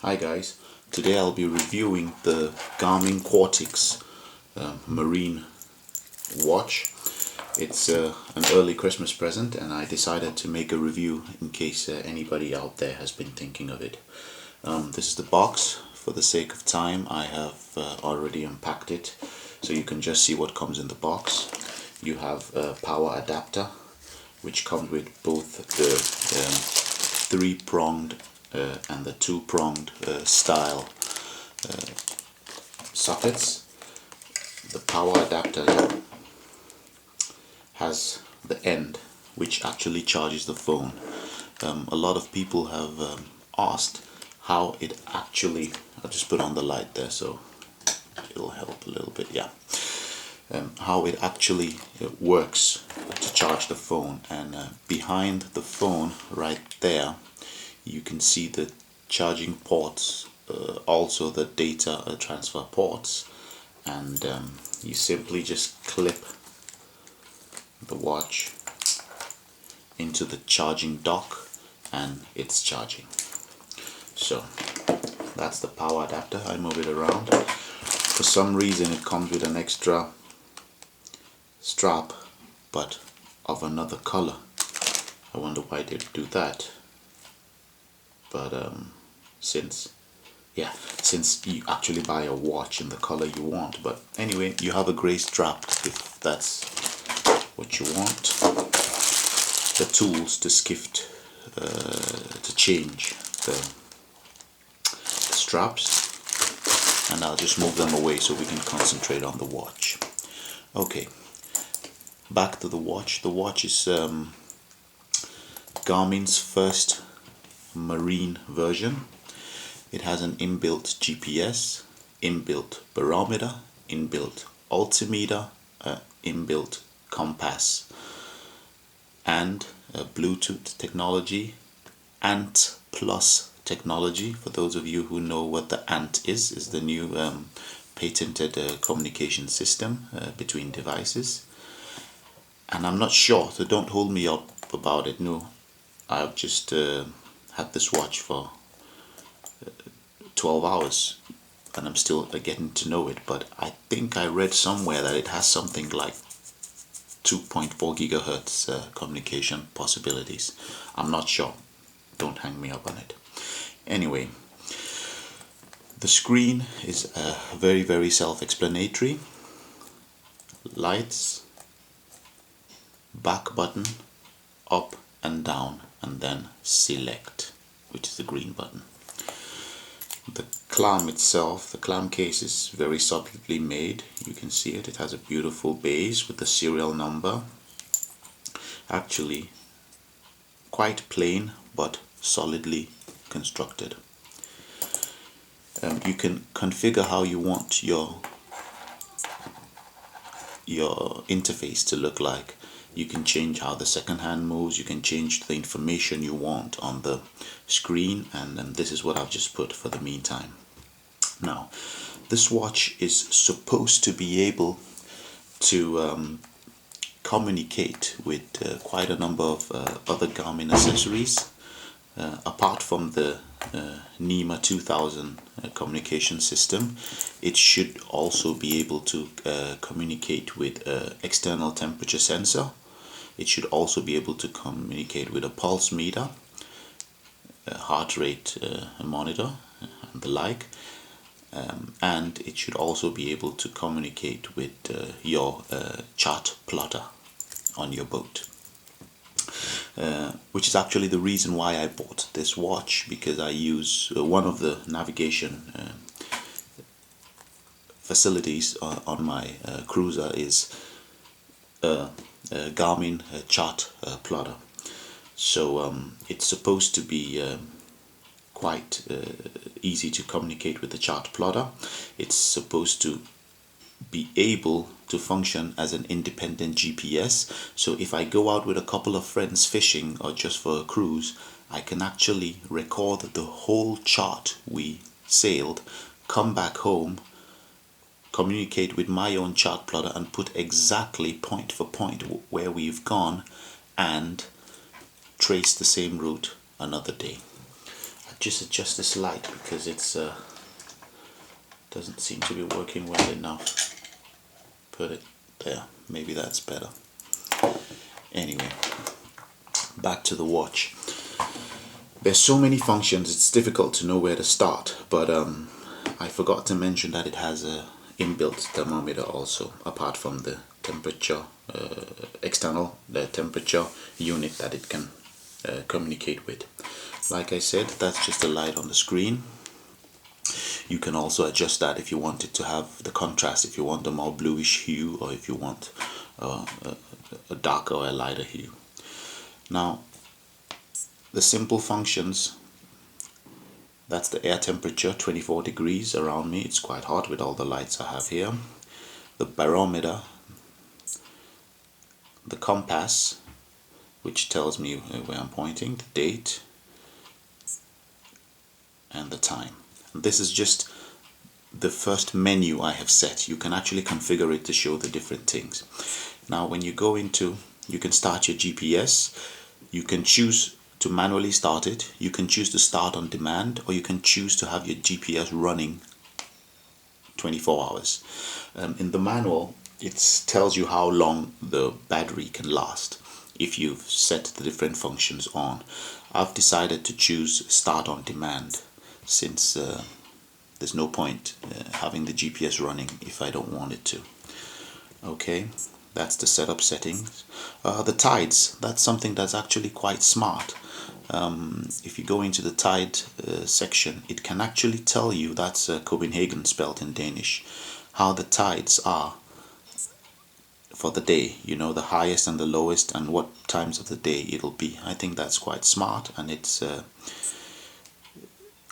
Hi guys, today I'll be reviewing the Garmin Quatix Marine watch. It's an early Christmas present and I decided to make a review in case anybody out there has been thinking of it. This is the box. For the sake of time I have already unpacked it so you can just see what comes in the box. You have a power adapter which comes with both the three-pronged and the two-pronged style sockets. The power adapter has the end which actually charges the phone. A lot of people have asked how it actually, I'll just put on the light there so it'll help a little bit, yeah. How it actually works to charge the phone, and behind the phone right there you can see the charging ports, also the data transfer ports, and you simply just clip the watch into the charging dock and it's charging. So that's the power adapter. I move it around. For some reason it comes with an extra strap but of another color. I wonder why they do that, but since you actually buy a watch in the color you want. But anyway, you have a gray strap if that's what you want. The tools to change the straps, and I'll just move them away so we can concentrate on the watch. Okay, back to the watch. The watch is Garmin's first marine version. It has an inbuilt GPS, inbuilt barometer, inbuilt altimeter, inbuilt compass, and Bluetooth technology, ANT Plus technology. For those of you who know what the ANT is the new patented communication system between devices. And I'm not sure, so don't hold me up about it. No, I've just had this watch for 12 hours and I'm still getting to know it, but I think I read somewhere that it has something like 2.4 gigahertz communication possibilities. I'm not sure, don't hang me up on it. Anyway, the screen is very self-explanatory. Lights, back button, up and down, and then select, which is the green button. The clamp itself, the clamp case is very solidly made. You can see it. It has a beautiful base with the serial number. Actually quite plain but solidly constructed. You can configure how you want your interface to look like. You can change how the second hand moves, you can change the information you want on the screen, and this is what I've just put for the meantime. Now, this watch is supposed to be able to communicate with quite a number of other Garmin accessories. Apart from the NEMA 2000 communication system, it should also be able to communicate with external temperature sensor. It should also be able to communicate with a pulse meter, a heart rate monitor, and the like. And it should also be able to communicate with your chart plotter on your boat. Which is actually the reason why I bought this watch, because I use one of the navigation facilities on my cruiser is Garmin chart plotter. So it's supposed to be quite easy to communicate with the chart plotter. It's supposed to be able to function as an independent GPS. So if I go out with a couple of friends fishing or just for a cruise, I can actually record the whole chart we sailed, come back home, communicate with my own chart plotter and put exactly point for point where we've gone and trace the same route another day. just adjust this light because it's doesn't seem to be working well enough. Put it there, maybe that's better. Anyway, back to the watch. There's so many functions, it's difficult to know where to start, but I forgot to mention that it has a inbuilt thermometer also, apart from the temperature, external temperature unit that it can communicate with. Like I said, that's just a light on the screen. You can also adjust that if you want it to have the contrast, if you want a more bluish hue, or if you want a darker or a lighter hue. Now, the simple functions, that's the air temperature, 24 degrees around me. It's quite hot with all the lights I have here. The barometer, the compass, which tells me where I'm pointing, the date, and the time. And this is just the first menu I have set. You can actually configure it to show the different things. Now when you go into, you can start your GPS, you can choose to manually start it, you can choose to start on demand, or you can choose to have your GPS running 24 hours. In the manual, it tells you how long the battery can last if you've set the different functions on. I've decided to choose start on demand since there's no point having the GPS running if I don't want it to. Okay, that's the setup settings. The tides, that's something that's actually quite smart. If you go into the tide section, it can actually tell you, that's Copenhagen spelled in Danish, how the tides are for the day, you know, the highest and the lowest and what times of the day it'll be. I think that's quite smart, and it's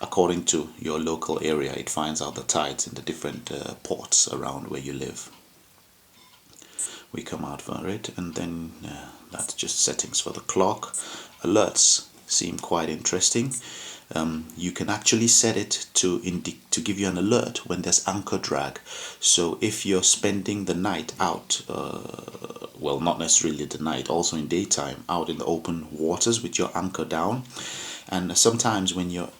according to your local area, it finds out the tides in the different ports around where you live. We come out for it, and then that's just settings for the clock. Alerts seem quite interesting. You can actually set it to give you an alert when there's anchor drag. So if you're spending the night out, well, not necessarily the night, also in daytime, out in the open waters with your anchor down, and sometimes when you're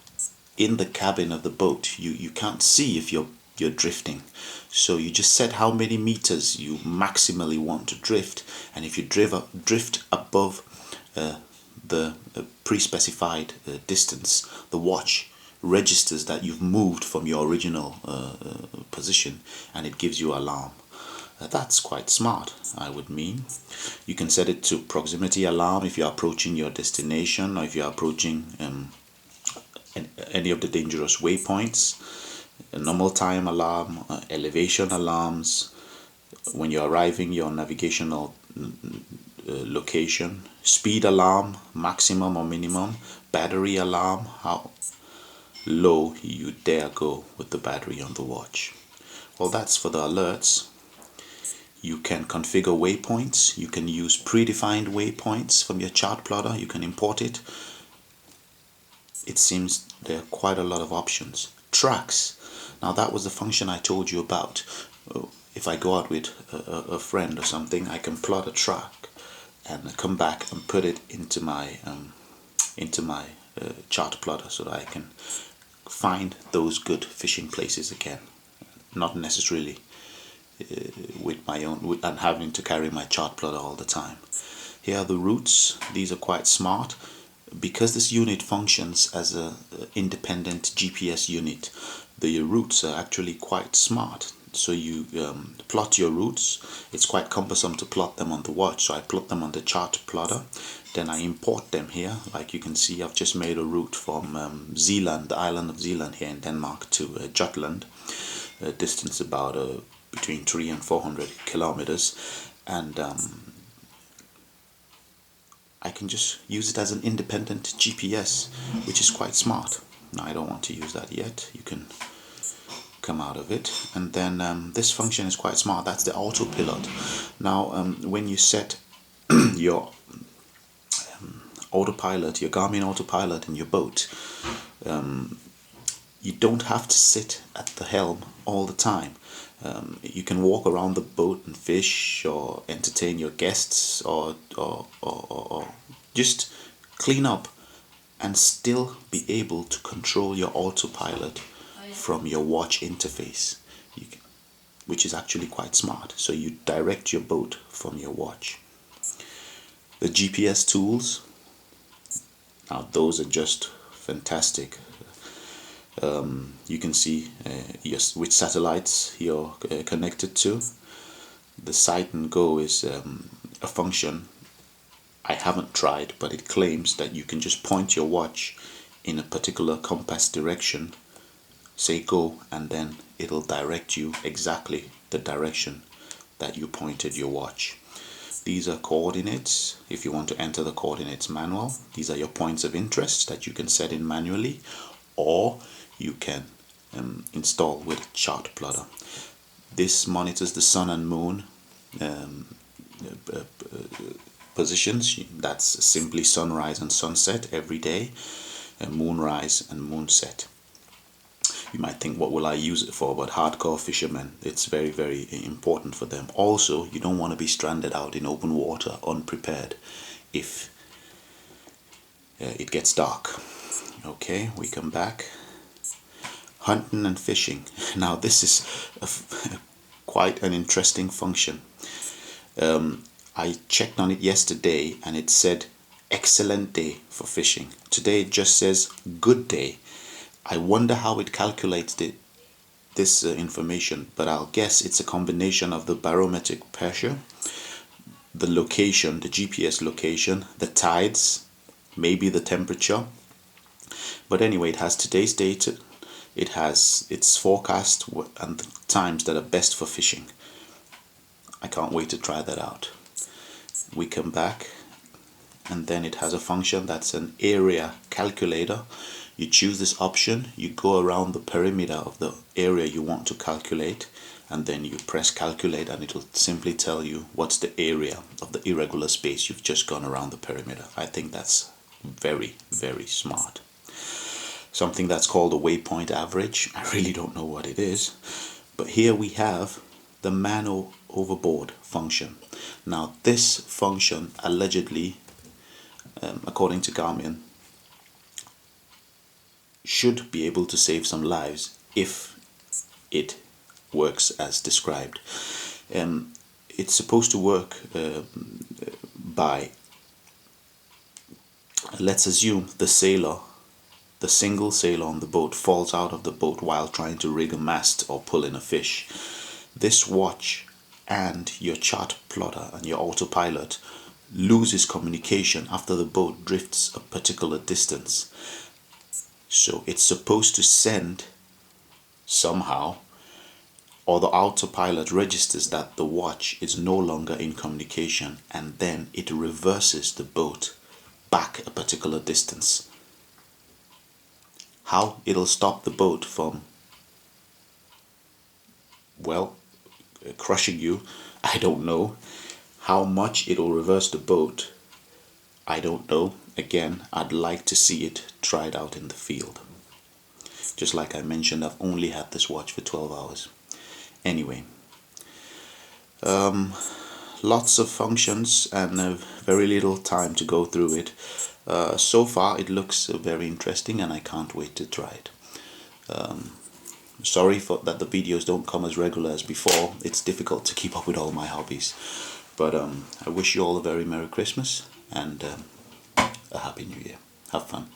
in the cabin of the boat, you can't see if you're drifting. So you just set how many meters you maximally want to drift, and if you drift above the pre-specified distance, the watch registers that you've moved from your original position, and it gives you alarm. That's quite smart, I would mean. You can set it to proximity alarm if you're approaching your destination, or if you're approaching any of the dangerous waypoints. A normal time alarm, elevation alarms, when you're arriving your navigational location, speed alarm, maximum or minimum, battery alarm, how low you dare go with the battery on the watch. Well, that's for the alerts. You can configure waypoints. You can use predefined waypoints from your chart plotter. You can import it. It seems there are quite a lot of options. Tracks. Now that was the function I told you about. If I go out with a friend or something, I can plot a track and come back and put it into my chart plotter so that I can find those good fishing places again. Not necessarily with my own, and having to carry my chart plotter all the time. Here are the routes. These are quite smart. Because this unit functions as an independent GPS unit, the routes are actually quite smart. So you plot your routes. It's quite cumbersome to plot them on the watch, so I plot them on the chart plotter. Then I import them here. Like you can see, I've just made a route from Zealand, the island of Zealand here in Denmark, to Jutland. A distance about between 300 and 400 kilometers. And I can just use it as an independent GPS, which is quite smart. Now I don't want to use that yet. You can come out of it, and then this function is quite smart. That's the autopilot. Now when you set your autopilot, your Garmin autopilot in your boat, you don't have to sit at the helm all the time. You can walk around the boat and fish, or entertain your guests, or just clean up and still be able to control your autopilot from your watch interface, which is actually quite smart. So you direct your boat from your watch. The GPS tools, now those are just fantastic. You can see which satellites you're connected to. The Sight and Go is a function I haven't tried, but it claims that you can just point your watch in a particular compass direction, say go, and then it'll direct you exactly the direction that you pointed your watch. These are coordinates. If you want to enter the coordinates manual, these are your points of interest that you can set in manually, or you can install with a chart plotter. This monitors the sun and moon positions. That's simply sunrise and sunset every day, and moonrise and moonset. You might think, what will I use it for? But hardcore fishermen, it's very, very important for them. Also, you don't want to be stranded out in open water unprepared if it gets dark. Okay, we come back. Hunting and fishing. Now this is quite an interesting function. I checked on it yesterday and it said excellent day for fishing. Today it just says good day. I wonder how it calculates this information, but I'll guess it's a combination of the barometric pressure, the location, the GPS location, the tides, maybe the temperature. But anyway, it has today's data, it has its forecast and the times that are best for fishing. I can't wait to try that out. We come back and then it has a function that's an area calculator. You choose this option, you go around the perimeter of the area you want to calculate, and then you press calculate and it will simply tell you what's the area of the irregular space you've just gone around the perimeter. I think that's very, very smart. Something that's called a waypoint average. I really don't know what it is, but here we have the Man-Overboard function. Now this function allegedly, according to Garmin, should be able to save some lives if it works as described. It's supposed to work by, let's assume the single sailor on the boat falls out of the boat while trying to rig a mast or pull in a fish. This watch and your chart plotter and your autopilot loses communication after the boat drifts a particular distance. So it's supposed to send somehow, or the autopilot registers that the watch is no longer in communication, and then it reverses the boat back a particular distance. How it'll stop the boat from, well, crushing you, I don't know. How much it'll reverse the boat, I don't know. Again, I'd like to see it tried out in the field. Just like I mentioned, I've only had this watch for 12 hours. Anyway, lots of functions and very little time to go through it. So far it looks very interesting and I can't wait to try it. Sorry that the videos don't come as regular as before. It's difficult to keep up with all my hobbies. But I wish you all a very Merry Christmas and a Happy New Year. Have fun.